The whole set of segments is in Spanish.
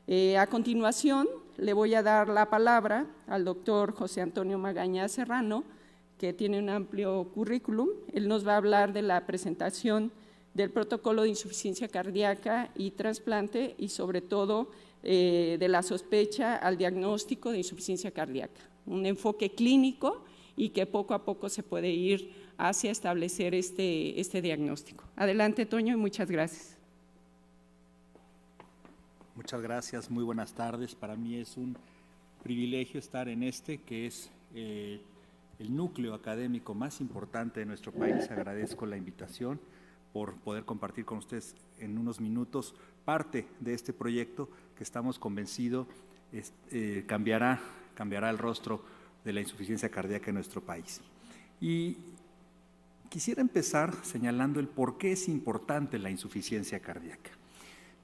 A continuación, le voy a dar la palabra al doctor José Antonio Magaña Serrano, que tiene un amplio currículum. Él nos va a hablar de la presentación del protocolo de insuficiencia cardíaca y trasplante y sobre todo de la sospecha al diagnóstico de insuficiencia cardíaca. Un enfoque clínico y que poco a poco se puede ir hacia establecer este diagnóstico. Adelante, Toño, y muchas gracias. Muchas gracias, muy buenas tardes. Para mí es un privilegio estar en que es el núcleo académico más importante de nuestro país. Agradezco la invitación por poder compartir con ustedes en unos minutos parte de este proyecto que estamos convencidos cambiará el rostro de la insuficiencia cardíaca en nuestro país. Y quisiera empezar señalando el por qué es importante la insuficiencia cardíaca.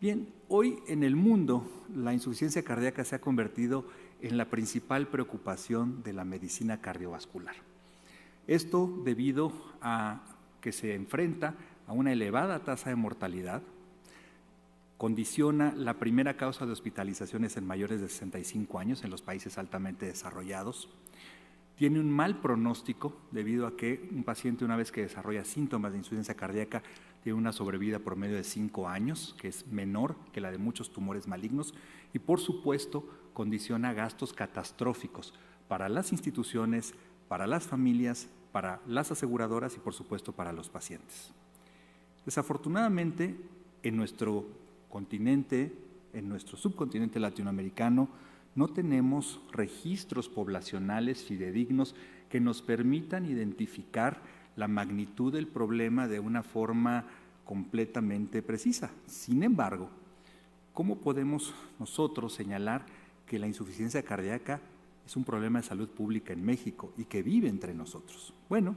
Bien, hoy en el mundo la insuficiencia cardíaca se ha convertido en la principal preocupación de la medicina cardiovascular. Esto debido a que se enfrenta a una elevada tasa de mortalidad, condiciona la primera causa de hospitalizaciones en mayores de 65 años en los países altamente desarrollados, tiene un mal pronóstico debido a que un paciente, una vez que desarrolla síntomas de insuficiencia cardíaca, tiene una sobrevida promedio de 5 años, que es menor que la de muchos tumores malignos, y por supuesto condiciona gastos catastróficos para las instituciones, para las familias, para las aseguradoras y por supuesto para los pacientes. Desafortunadamente, en nuestro continente, en nuestro subcontinente latinoamericano, no tenemos registros poblacionales fidedignos que nos permitan identificar la magnitud del problema de una forma completamente precisa. Sin embargo, ¿cómo podemos nosotros señalar que la insuficiencia cardíaca es un problema de salud pública en México y que vive entre nosotros? Bueno,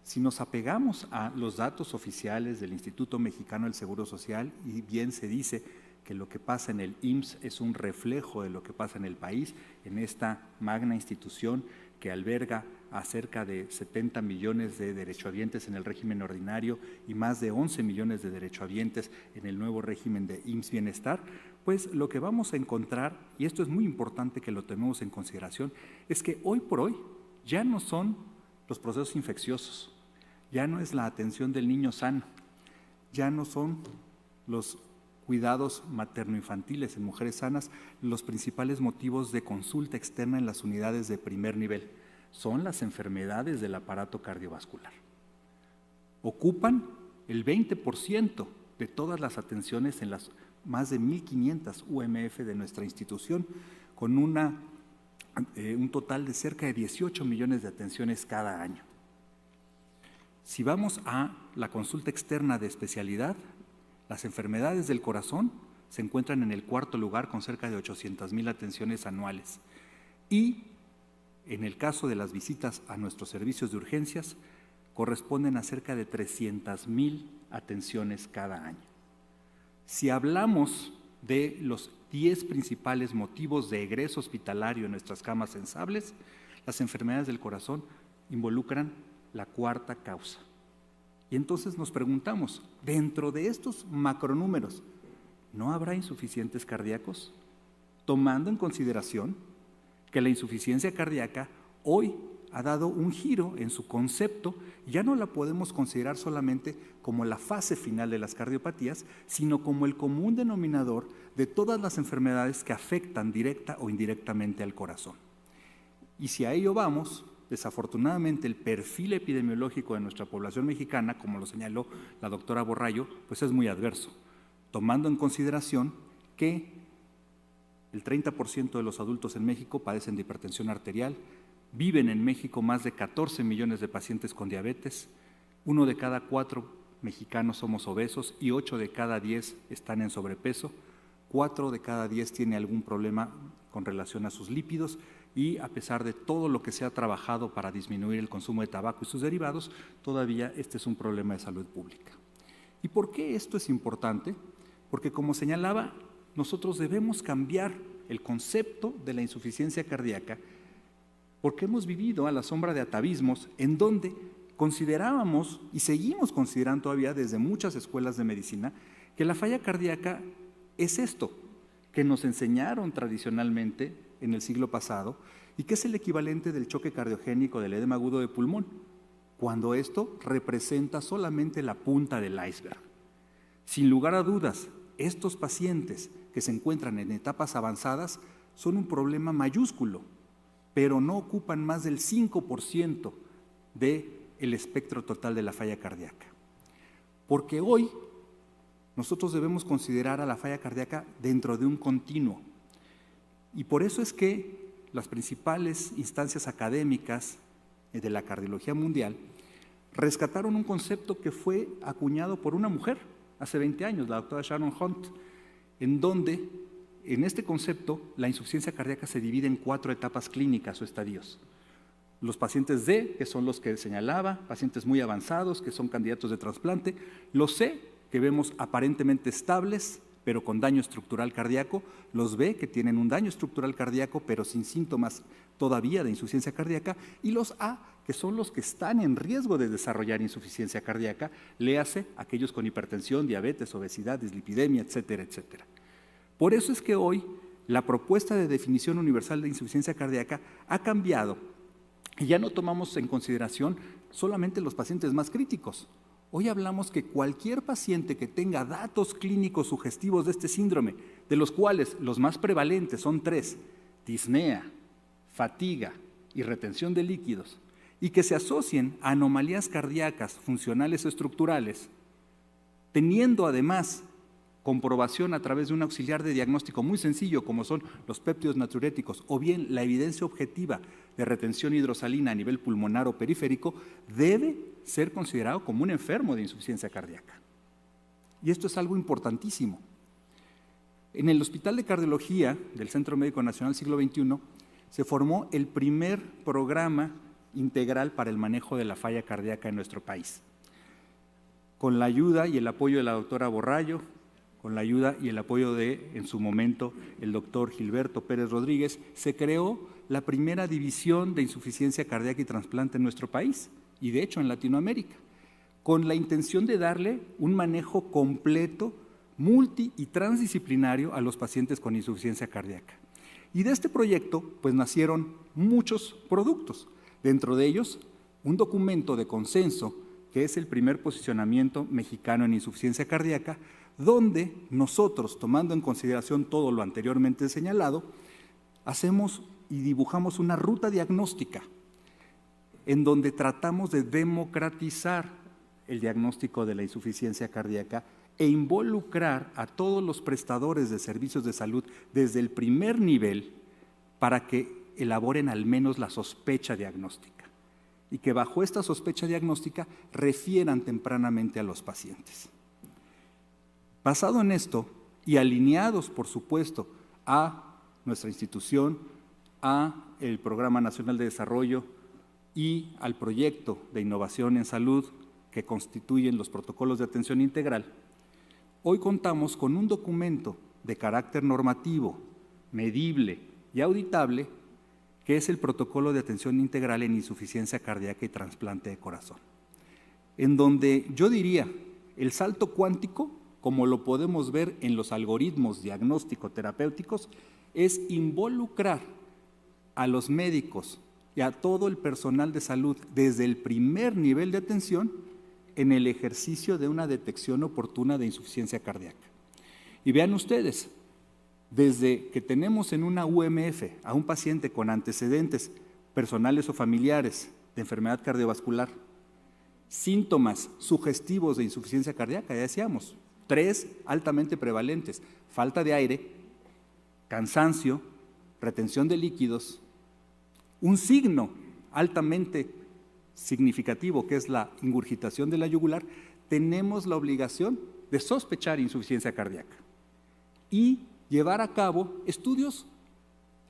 si nos apegamos a los datos oficiales del Instituto Mexicano del Seguro Social, y bien se dice que lo que pasa en el IMSS es un reflejo de lo que pasa en el país, en esta magna institución que alberga a cerca de 70 millones de derechohabientes en el régimen ordinario y más de 11 millones de derechohabientes en el nuevo régimen de IMSS Bienestar, pues lo que vamos a encontrar, y esto es muy importante que lo tomemos en consideración, es que hoy por hoy ya no son los procesos infecciosos, ya no es la atención del niño sano, ya no son los cuidados materno-infantiles en mujeres sanas los principales motivos de consulta externa en las unidades de primer nivel. Son las enfermedades del aparato cardiovascular. Ocupan el 20% de todas las atenciones en las más de 1.500 UMF de nuestra institución, con un total de cerca de 18 millones de atenciones cada año. Si vamos a la consulta externa de especialidad, las enfermedades del corazón se encuentran en el cuarto lugar con cerca de 800,000 atenciones anuales. Y en el caso de las visitas a nuestros servicios de urgencias, corresponden a cerca de 300,000 atenciones cada año. Si hablamos de los 10 principales motivos de egreso hospitalario en nuestras camas sensibles, las enfermedades del corazón involucran la cuarta causa. Y entonces nos preguntamos, dentro de estos macronúmeros, ¿no habrá insuficientes cardíacos? Tomando en consideración que la insuficiencia cardíaca hoy ha dado un giro en su concepto, ya no la podemos considerar solamente como la fase final de las cardiopatías, sino como el común denominador de todas las enfermedades que afectan directa o indirectamente al corazón. Y si a ello vamos, desafortunadamente el perfil epidemiológico de nuestra población mexicana, como lo señaló la doctora Borrallo, pues es muy adverso, tomando en consideración que el 30% de los adultos en México padecen de hipertensión arterial, viven en México más de 14 millones de pacientes con diabetes, 1 de cada 4 mexicanos somos obesos y 8 de cada 10 están en sobrepeso, 4 de cada 10 tiene algún problema con relación a sus lípidos, y a pesar de todo lo que se ha trabajado para disminuir el consumo de tabaco y sus derivados, todavía este es un problema de salud pública. ¿Y por qué esto es importante? Porque, como señalaba, nosotros debemos cambiar el concepto de la insuficiencia cardíaca, porque hemos vivido a la sombra de atavismos en donde considerábamos y seguimos considerando todavía desde muchas escuelas de medicina que la falla cardíaca es esto, que nos enseñaron tradicionalmente en el siglo pasado y que es el equivalente del choque cardiogénico del edema agudo de pulmón, cuando esto representa solamente la punta del iceberg. Sin lugar a dudas, estos pacientes que se encuentran en etapas avanzadas son un problema mayúsculo, pero no ocupan más del 5% del espectro total de la falla cardíaca. Porque hoy nosotros debemos considerar a la falla cardíaca dentro de un continuo. Y por eso es que las principales instancias académicas de la cardiología mundial rescataron un concepto que fue acuñado por una mujer hace 20 años, la doctora Sharon Hunt, en donde en este concepto la insuficiencia cardíaca se divide en 4 etapas clínicas o estadios. Los pacientes D, que son los que señalaba, pacientes muy avanzados, que son candidatos de trasplante, los C, que vemos aparentemente estables, pero con daño estructural cardíaco, los B, que tienen un daño estructural cardíaco, pero sin síntomas todavía de insuficiencia cardíaca, y los A, que son los que están en riesgo de desarrollar insuficiencia cardíaca, léase aquellos con hipertensión, diabetes, obesidad, dislipidemia, etcétera, etcétera. Por eso es que hoy la propuesta de definición universal de insuficiencia cardíaca ha cambiado y ya no tomamos en consideración solamente los pacientes más críticos. Hoy hablamos que cualquier paciente que tenga datos clínicos sugestivos de este síndrome, de los cuales los más prevalentes son 3, disnea, fatiga y retención de líquidos, y que se asocien a anomalías cardíacas funcionales o estructurales, teniendo además comprobación a través de un auxiliar de diagnóstico muy sencillo como son los péptidos natriuréticos o bien la evidencia objetiva de retención hidrosalina a nivel pulmonar o periférico, debe ser considerado como un enfermo de insuficiencia cardíaca. Y esto es algo importantísimo. En el Hospital de Cardiología del Centro Médico Nacional Siglo XXI se formó el primer programa integral para el manejo de la falla cardíaca en nuestro país. Con la ayuda y el apoyo de la doctora Borrallo, con la ayuda y el apoyo de, en su momento, el doctor Gilberto Pérez Rodríguez, se creó la primera división de insuficiencia cardíaca y trasplante en nuestro país, y de hecho en Latinoamérica, con la intención de darle un manejo completo, multi y transdisciplinario a los pacientes con insuficiencia cardíaca. Y de este proyecto, pues nacieron muchos productos, dentro de ellos un documento de consenso, que es el primer posicionamiento mexicano en insuficiencia cardíaca, donde nosotros, tomando en consideración todo lo anteriormente señalado, hacemos y dibujamos una ruta diagnóstica en donde tratamos de democratizar el diagnóstico de la insuficiencia cardíaca e involucrar a todos los prestadores de servicios de salud desde el primer nivel para que elaboren al menos la sospecha diagnóstica y que bajo esta sospecha diagnóstica refieran tempranamente a los pacientes. Basado en esto y alineados, por supuesto, a nuestra institución, a el Programa Nacional de Desarrollo y al proyecto de innovación en salud que constituyen los protocolos de atención integral, hoy contamos con un documento de carácter normativo, medible y auditable, que es el Protocolo de Atención Integral en Insuficiencia Cardíaca y Trasplante de Corazón, en donde yo diría el salto cuántico, como lo podemos ver en los algoritmos diagnóstico-terapéuticos, es involucrar a los médicos y a todo el personal de salud desde el primer nivel de atención en el ejercicio de una detección oportuna de insuficiencia cardíaca. Y vean ustedes, desde que tenemos en una UMF a un paciente con antecedentes personales o familiares de enfermedad cardiovascular, síntomas sugestivos de insuficiencia cardíaca, ya decíamos, 3 altamente prevalentes: falta de aire, cansancio, retención de líquidos, un signo altamente significativo que es la ingurgitación de la yugular, tenemos la obligación de sospechar insuficiencia cardíaca y llevar a cabo estudios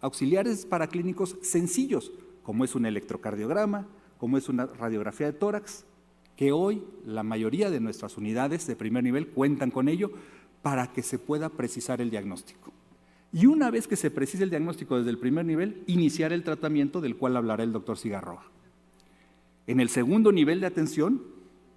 auxiliares paraclínicos sencillos, como es un electrocardiograma, como es una radiografía de tórax, que hoy la mayoría de nuestras unidades de primer nivel cuentan con ello para que se pueda precisar el diagnóstico. Y una vez que se precise el diagnóstico desde el primer nivel, iniciar el tratamiento del cual hablará el doctor Cigarroa. En el segundo nivel de atención,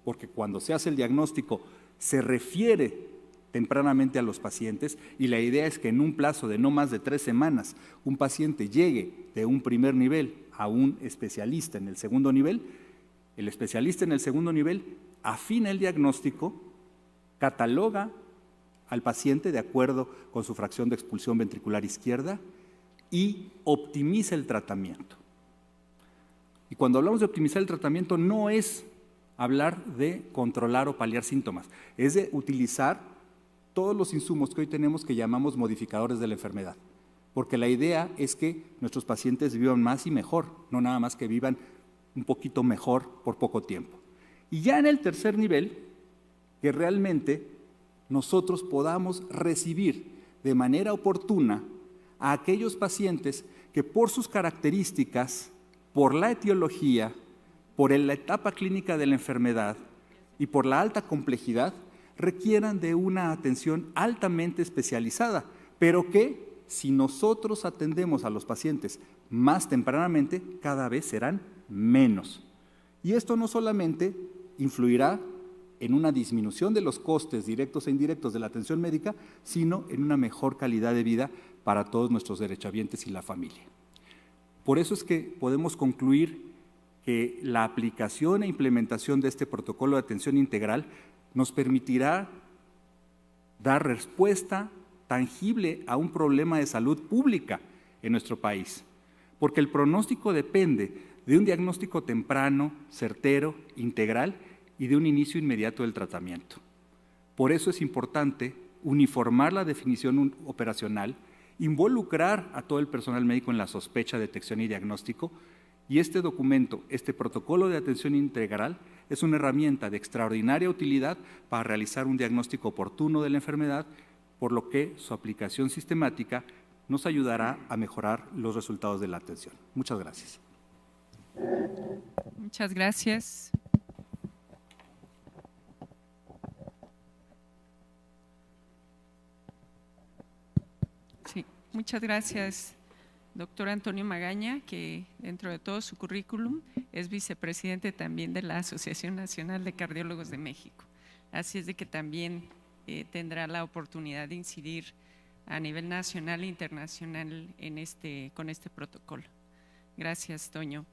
porque cuando se hace el diagnóstico se refiere tempranamente a los pacientes y la idea es que en un plazo de no más de 3 semanas un paciente llegue de un primer nivel a un especialista en el segundo nivel. El especialista en el segundo nivel afina el diagnóstico, cataloga al paciente de acuerdo con su fracción de expulsión ventricular izquierda y optimiza el tratamiento. Y cuando hablamos de optimizar el tratamiento no es hablar de controlar o paliar síntomas, es de utilizar todos los insumos que hoy tenemos que llamamos modificadores de la enfermedad, porque la idea es que nuestros pacientes vivan más y mejor, no nada más que vivan un poquito mejor por poco tiempo. Y ya en el tercer nivel, que realmente nosotros podamos recibir de manera oportuna a aquellos pacientes que por sus características, por la etiología, por la etapa clínica de la enfermedad y por la alta complejidad, requieran de una atención altamente especializada, pero que si nosotros atendemos a los pacientes más tempranamente, cada vez serán menos. Y esto no solamente influirá en una disminución de los costes directos e indirectos de la atención médica, sino en una mejor calidad de vida para todos nuestros derechohabientes y la familia. Por eso es que podemos concluir que la aplicación e implementación de este protocolo de atención integral nos permitirá dar respuesta tangible a un problema de salud pública en nuestro país, porque el pronóstico depende de un diagnóstico temprano, certero, integral y de un inicio inmediato del tratamiento. Por eso es importante uniformar la definición operacional, involucrar a todo el personal médico en la sospecha, detección y diagnóstico, y este documento, este protocolo de atención integral, es una herramienta de extraordinaria utilidad para realizar un diagnóstico oportuno de la enfermedad, por lo que su aplicación sistemática nos ayudará a mejorar los resultados de la atención. Muchas gracias. Muchas gracias. Sí, muchas gracias, doctor Antonio Magaña, que dentro de todo su currículum es vicepresidente también de la Asociación Nacional de Cardiólogos de México. Así es de que también tendrá la oportunidad de incidir a nivel nacional e internacional en con este protocolo. Gracias, Toño.